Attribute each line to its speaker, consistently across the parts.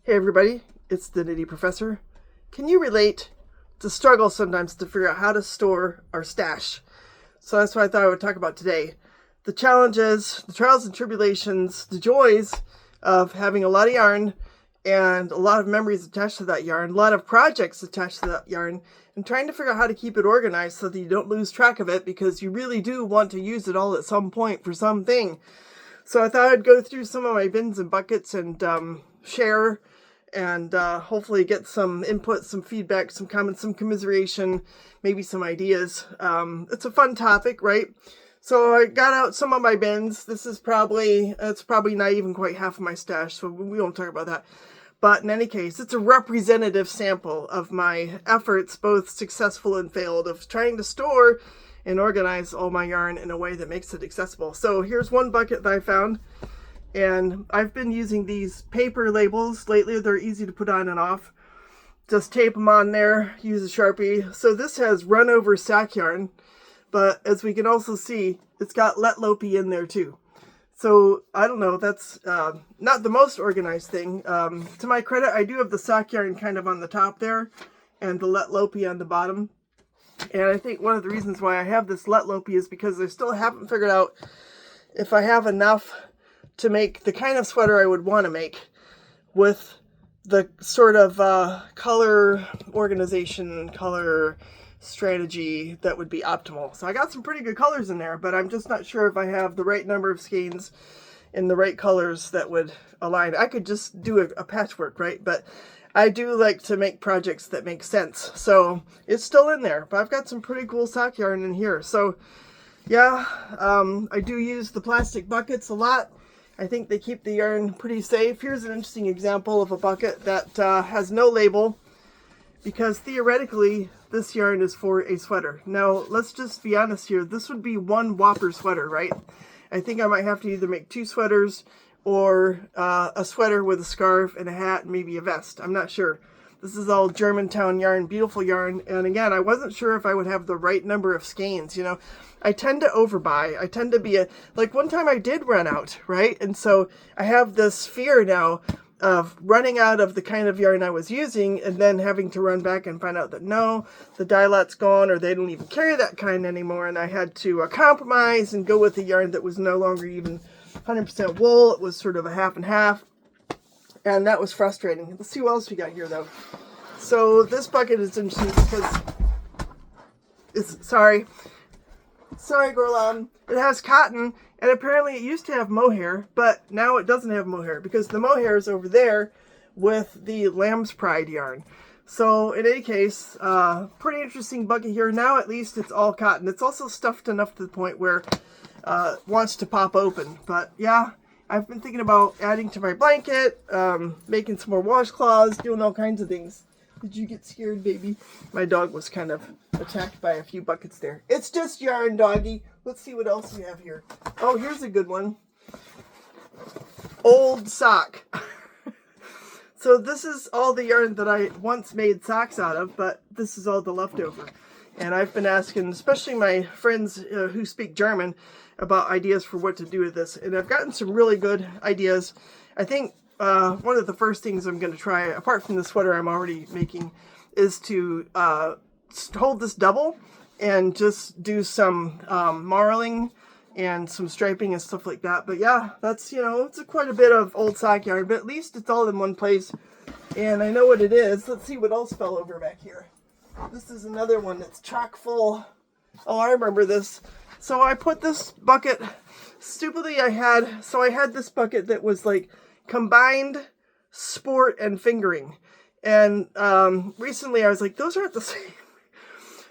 Speaker 1: Hey everybody, it's the Nitty Professor. Can you relate to struggle sometimes to figure out how to store our stash? So that's what I thought I would talk about today. The challenges, the trials and tribulations, the joys of having a lot of yarn and a lot of memories attached to that yarn, a lot of projects attached to that yarn, and trying to figure out how to keep it organized so that you don't lose track of it because you really do want to use it all at some point for something. So I thought I'd go through some of my bins and buckets and share and hopefully get some input, some feedback, some comments, some commiseration, maybe some ideas. It's a fun topic, right? So I got out some of my bins. It's probably not even quite half of my stash, so we won't talk about that. But in any case, it's a representative sample of my efforts, both successful and failed, of trying to store and organize all my yarn in a way that makes it accessible. So here's one bucket that I found. And I've been using these paper labels lately. They're easy to put on and off. Just tape them on there, use a Sharpie. So this has run over sack yarn, but as we can also see, it's got Let Lopey in there too. So I don't know, that's not the most organized thing. To my credit, I do have the sack yarn kind of on the top there and the Let Lopey on the bottom. And I think one of the reasons why I have this Let Lopey is because I still haven't figured out if I have enough to make the kind of sweater I would want to make with the sort of color organization, color strategy that would be optimal. So I got some pretty good colors in there, but I'm just not sure if I have the right number of skeins in the right colors that would align. I could just do a patchwork, right? But I do like to make projects that make sense. So it's still in there, but I've got some pretty cool sock yarn in here. So yeah, I do use the plastic buckets a lot. I think they keep the yarn pretty safe. Here's an interesting example of a bucket that has no label because theoretically this yarn is for a sweater. Now let's just be honest here. This would be one whopper sweater, right? I think I might have to either make two sweaters or a sweater with a scarf and a hat and maybe a vest. I'm not sure. This is all Germantown yarn, beautiful yarn. And again, I wasn't sure if I would have the right number of skeins, you know. I tend to overbuy. I tend to be like one time I did run out, right? And so I have this fear now of running out of the kind of yarn I was using and then having to run back and find out that no, the dye lot's gone or they don't even carry that kind anymore. And I had to compromise and go with a yarn that was no longer even 100% wool. It was sort of a half and half. And that was frustrating. Let's see what else we got here though. So this bucket is interesting because it's, sorry Gorlam, it has cotton, and apparently it used to have mohair, but now it doesn't have mohair because the mohair is over there with the Lamb's Pride yarn. So in any case, pretty interesting bucket here. Now at least it's all cotton. It's also stuffed enough to the point where it wants to pop open. But yeah, I've been thinking about adding to my blanket, making some more washcloths, doing all kinds of things. Did you get scared, baby? My dog was kind of attacked by a few buckets there. It's just yarn, doggy. Let's see what else we have here. Oh, here's a good one. Old sock. So this is all the yarn that I once made socks out of, but this is all the leftover. And I've been asking, especially my friends who speak German, about ideas for what to do with this. And I've gotten some really good ideas. I think one of the first things I'm going to try, apart from the sweater I'm already making, is to hold this double and just do some marling and some striping and stuff like that. But yeah, that's, you know, it's quite a bit of old sock yarn, but at least it's all in one place. And I know what it is. Let's see what else fell over back here. This is another one that's chock full. Oh, I remember this. So I put this bucket, stupidly I had this bucket that was like combined sport and fingering. And recently I was like, those aren't the same.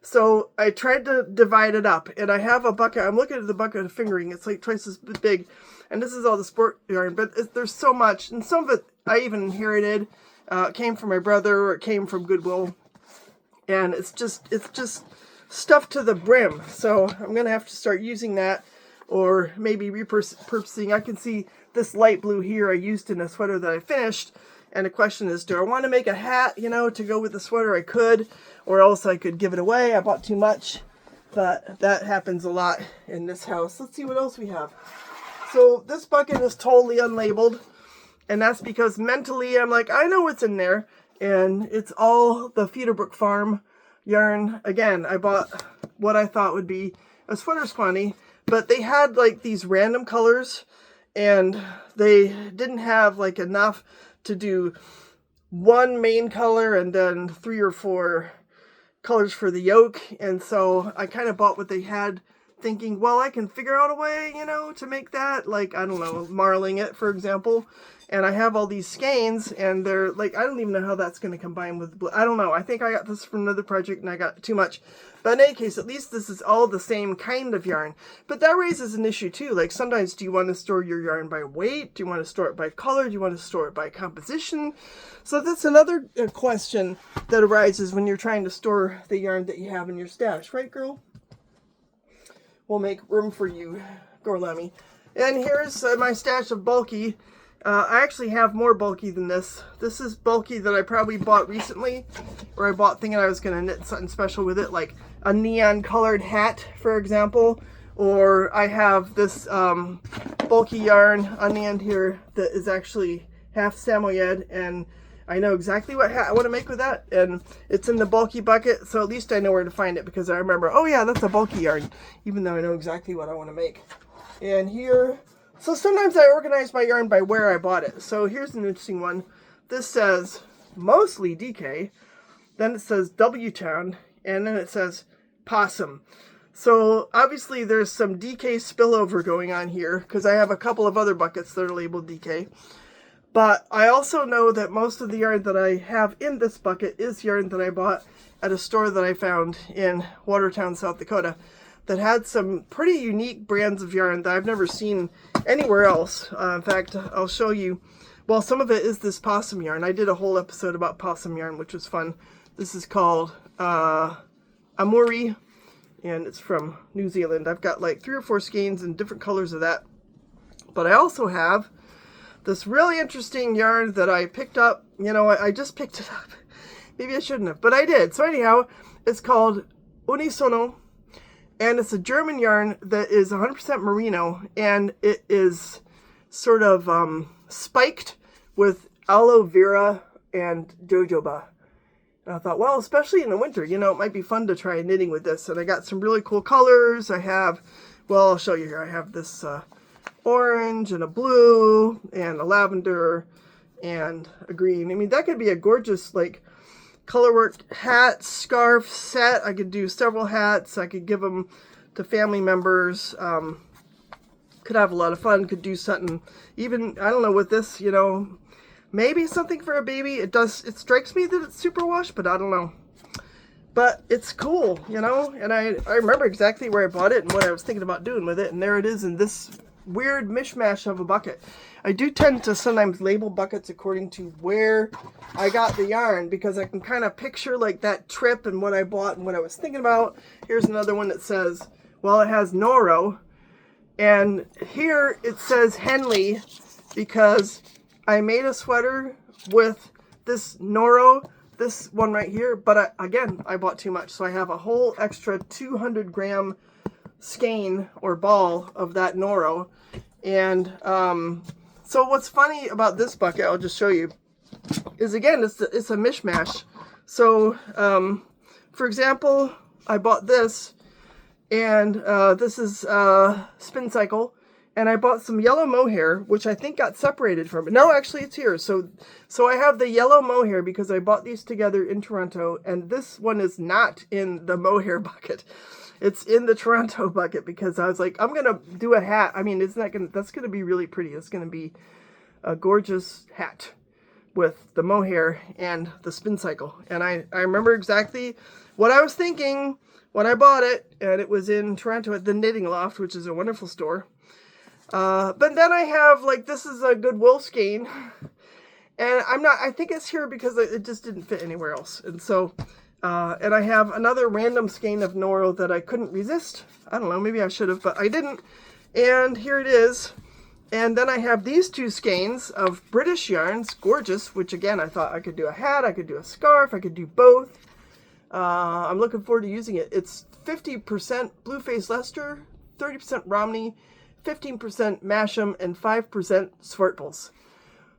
Speaker 1: So I tried to divide it up, and I have a bucket. I'm looking at the bucket of fingering. It's like twice as big, and this is all the sport yarn, but there's so much, and some of it I even inherited. It came from my brother, or it came from Goodwill, and it's just stuffed to the brim. So I'm gonna have to start using that, or maybe repurposing. I can see this light blue here I used in a sweater that I finished. And the question is, do I want to make a hat, you know, to go with the sweater? I could, or else I could give it away. I bought too much, but that happens a lot in this house. Let's see what else we have. So this bucket is totally unlabeled. And that's because mentally I'm like, I know what's in there. And it's all the Feederbrook Farm yarn. Again, I bought what I thought would be a sweater's quantity, but they had like these random colors and they didn't have like enough to do one main color and then 3 or 4 colors for the yoke. And so I kind of bought what they had, thinking, well, I can figure out a way, you know, to make that, like, I don't know, marling it, for example. And I have all these skeins, and they're, like, I don't even know how that's going to combine with blue. I don't know. I think I got this from another project, and I got too much. But in any case, at least this is all the same kind of yarn. But that raises an issue, too. Like, sometimes, do you want to store your yarn by weight? Do you want to store it by color? Do you want to store it by composition? So that's another question that arises when you're trying to store the yarn that you have in your stash. Right, girl? We'll make room for you, Gorlami. And here's my stash of bulky. I actually have more bulky than this. This is bulky that I probably bought recently, or I bought thinking I was going to knit something special with it, like a neon colored hat, for example. Or I have this bulky yarn on the end here that is actually half samoyed, and I know exactly what hat I want to make with that, and it's in the bulky bucket, so at least I know where to find it, because I remember, oh yeah, that's a bulky yarn, even though I know exactly what I want to make. And here, so sometimes I organize my yarn by where I bought it. So here's an interesting one. This says mostly DK, then it says W-Town, and then it says Possum. So obviously there's some DK spillover going on here, because I have a couple of other buckets that are labeled DK. But I also know that most of the yarn that I have in this bucket is yarn that I bought at a store that I found in Watertown, South Dakota, that had some pretty unique brands of yarn that I've never seen anywhere else. In fact, I'll show you. Well, some of it is this possum yarn. I did a whole episode about possum yarn, which was fun. This is called Amuri, and it's from New Zealand. I've got like 3 or 4 skeins in different colors of that. But I also have this really interesting yarn that I picked up. You know, I just picked it up. Maybe I shouldn't have, but I did. So anyhow, it's called Unisono, and it's a German yarn that is 100% merino, and it is sort of spiked with aloe vera and jojoba. And I thought, well, especially in the winter, you know, it might be fun to try knitting with this. And I got some really cool colors. I have, well, I'll show you here. I have this orange and a blue and a lavender and a green. I mean, that could be a gorgeous, like, colorwork hat, scarf, set. I could do several hats. I could give them to family members. Could have a lot of fun. Could do something, even, I don't know, with this, you know, maybe something for a baby. It strikes me that it's superwash, but I don't know. But it's cool, you know, and I remember exactly where I bought it and what I was thinking about doing with it, and there it is in this weird mishmash of a bucket. I do tend to sometimes label buckets according to where I got the yarn, because I can kind of picture like that trip and what I bought and what I was thinking about. Here's another one that says, well, it has Noro, and here it says Henley because I made a sweater with this Noro, this one right here, but again, I bought too much, so I have a whole extra 200 gram skein or ball of that Noro. And so what's funny about this bucket, I'll just show you, is again, it's a mishmash. So for example, I bought this, and this is Spin Cycle, and I bought some yellow mohair, which I think got separated from it. No, actually it's here. So I have the yellow mohair because I bought these together in Toronto, and this one is not in the mohair bucket. It's in the Toronto bucket because I was like, I'm going to do a hat. I mean, that's going to be really pretty. It's going to be a gorgeous hat with the mohair and the Spin Cycle. And I remember exactly what I was thinking when I bought it, and it was in Toronto at the Knitting Loft, which is a wonderful store. But then I have, like, this is a Goodwill skein, and I think it's here because it just didn't fit anywhere else. And so, and I have another random skein of Noro that I couldn't resist. I don't know, maybe I should have, but I didn't. And here it is. And then I have these 2 skeins of British yarns, gorgeous, which again, I thought I could do a hat, I could do a scarf, I could do both. I'm looking forward to using it. It's 50% Blueface Leicester, 30% Romney, 15% Masham, and 5% Swartpels.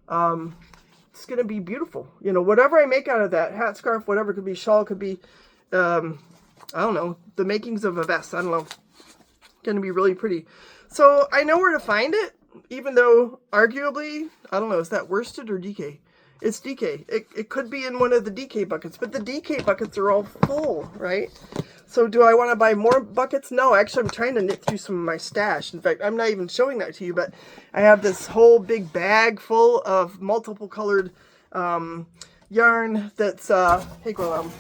Speaker 1: It's going to be beautiful. You know, whatever I make out of that, hat, scarf, whatever, could be shawl, could be, I don't know, the makings of a vest. I don't know. Going to be really pretty. So I know where to find it, even though arguably, I don't know, is that worsted or DK? It's DK. It could be in one of the DK buckets, but the DK buckets are all full, right? So do I want to buy more buckets? No, actually I'm trying to knit through some of my stash. In fact, I'm not even showing that to you, but I have this whole big bag full of multiple colored yarn that's, hey Gorlam,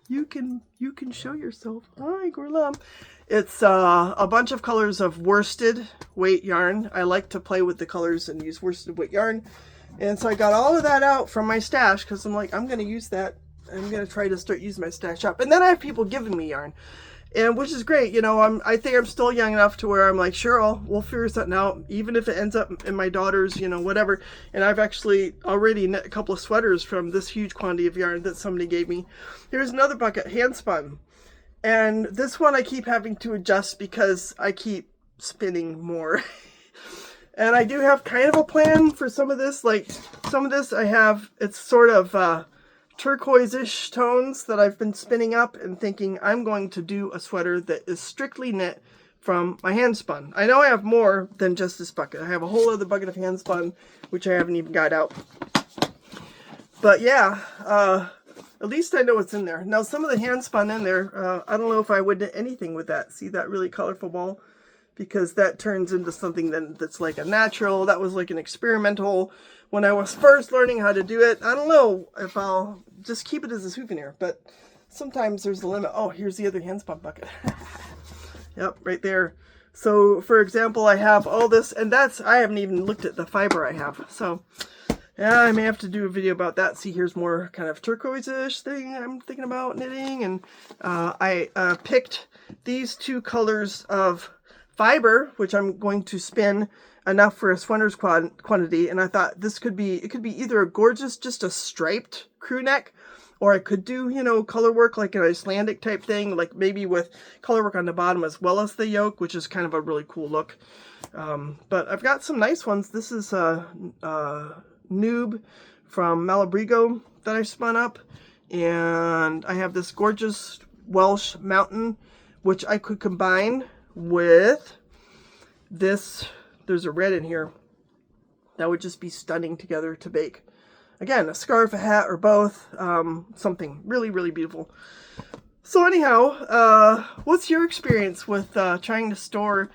Speaker 1: you can show yourself. Hi Gorlam. It's a bunch of colors of worsted weight yarn. I like to play with the colors and use worsted weight yarn. And so I got all of that out from my stash because I'm like, I'm going to use that. I'm going to try to start using my stash up. And then I have people giving me yarn, and which is great. You know, I think I'm still young enough to where I'm like, sure, we'll figure something out, even if it ends up in my daughter's, you know, whatever. And I've actually already knit a couple of sweaters from this huge quantity of yarn that somebody gave me. Here's another bucket, Handspun. And this one I keep having to adjust because I keep spinning more. And I do have kind of a plan for some of this. Like, some of this I have, it's sort of turquoise-ish tones that I've been spinning up and thinking I'm going to do a sweater that is strictly knit from my Handspun. I know I have more than just this bucket. I have a whole other bucket of Handspun, which I haven't even got out. But yeah, at least I know what's in there. Now, some of the Handspun in there, I don't know if I would knit anything with that. See that really colorful ball? Because that turns into something that's like a natural. That was like an experimental when I was first learning how to do it. I don't know if I'll just keep it as a souvenir, but sometimes there's a limit. Oh, here's the other Handspun bucket. Yep, right there. So, for example, I have all this, and I haven't even looked at the fiber I have. So, yeah, I may have to do a video about that. See, here's more kind of turquoise-ish thing I'm thinking about knitting. And I picked these two colors of fiber, which I'm going to spin enough for a sweater's quantity, and I thought it could be either a gorgeous, just a striped crew neck, or I could do, you know, color work like an Icelandic type thing, like maybe with color work on the bottom as well as the yoke, which is kind of a really cool look. But I've got some nice ones. This is a Noob from Malabrigo that I spun up, and I have this gorgeous Welsh mountain, which I could combine with this. There's a red in here that would just be stunning together to bake. Again, a scarf, a hat, or both. Something really, really beautiful. So anyhow, what's your experience with trying to store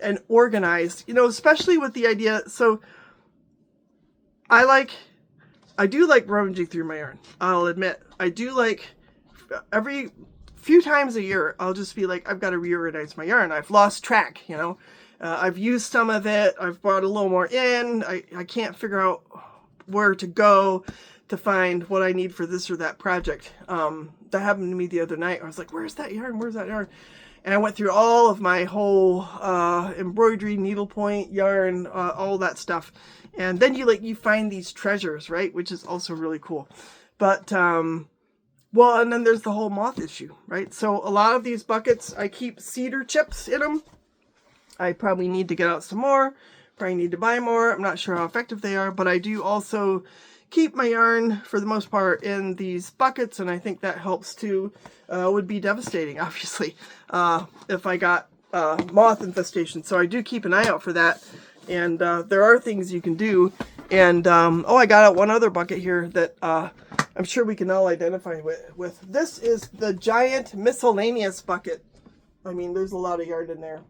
Speaker 1: and organize? You know, especially with the idea. So I do like rummaging through my yarn. I'll admit, I do like every few times a year, I'll just be like, I've got to reorganize my yarn. I've lost track, you know. I've used some of it. I've brought a little more in. I can't figure out where to go to find what I need for this or that project. That happened to me the other night. I was like, where's that yarn? Where's that yarn? And I went through all of my whole embroidery, needlepoint, yarn, all that stuff. And then you find these treasures, right? Which is also really cool. But well, and then there's the whole moth issue, right? So a lot of these buckets, I keep cedar chips in them. I probably need to get out some more. Probably need to buy more. I'm not sure how effective they are, but I do also keep my yarn, for the most part, in these buckets, and I think that helps too. Would be devastating, obviously, if I got moth infestation. So I do keep an eye out for that, and there are things you can do. And, oh, I got out one other bucket here that I'm sure we can all identify with. This is the giant Miscellaneous bucket. I mean, there's a lot of yarn in there.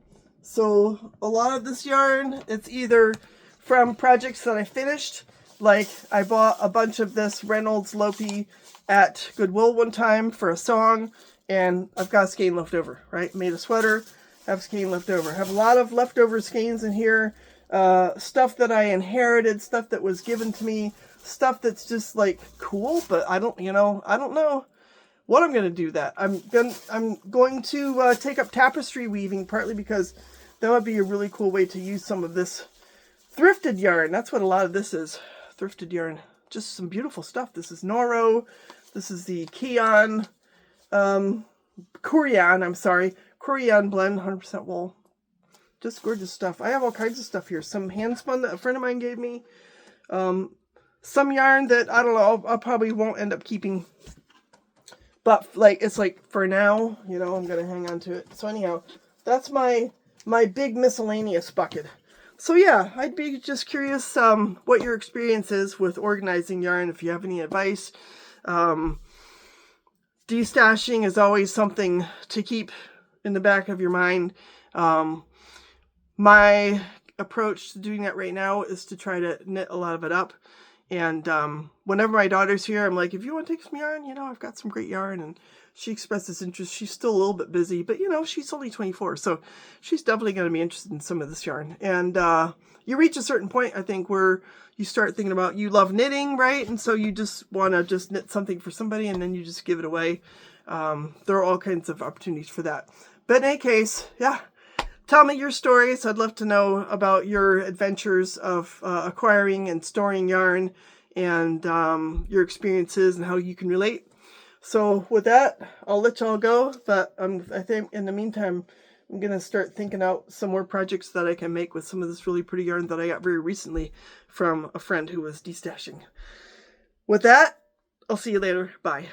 Speaker 1: So a lot of this yarn, it's either from projects that I finished, like I bought a bunch of this Reynolds Lopi at Goodwill one time for a song, and I've got skein left over, right? Made a sweater, have skein left over. Have a lot of leftover skeins in here, stuff that I inherited, stuff that was given to me, stuff that's just like cool, but I don't know what I'm going to do that. I'm going to take up tapestry weaving, partly because that would be a really cool way to use some of this thrifted yarn. That's what a lot of this is. Thrifted yarn. Just some beautiful stuff. This is Noro. This is the Kurion blend, 100% wool. Just gorgeous stuff. I have all kinds of stuff here. Some Handspun that a friend of mine gave me. Some yarn that, I don't know, I probably won't end up keeping. But, like, it's like, for now, you know, I'm going to hang on to it. So, anyhow, that's my big miscellaneous bucket. So, yeah, I'd be just curious what your experience is with organizing yarn, if you have any advice. Destashing is always something to keep in the back of your mind. My approach to doing that right now is to try to knit a lot of it up. And whenever my daughter's here, I'm like, if you want to take some yarn, you know, I've got some great yarn. And she expresses interest. She's still a little bit busy, but, you know, she's only 24. So she's definitely going to be interested in some of this yarn. And you reach a certain point, I think, where you start thinking about, you love knitting, right? And so you just want to just knit something for somebody, and then you just give it away. There are all kinds of opportunities for that. But in any case, yeah. Tell me your stories. I'd love to know about your adventures of acquiring and storing yarn, and your experiences and how you can relate. So with that, I'll let y'all go. But I think in the meantime, I'm going to start thinking out some more projects that I can make with some of this really pretty yarn that I got very recently from a friend who was destashing. With that, I'll see you later. Bye.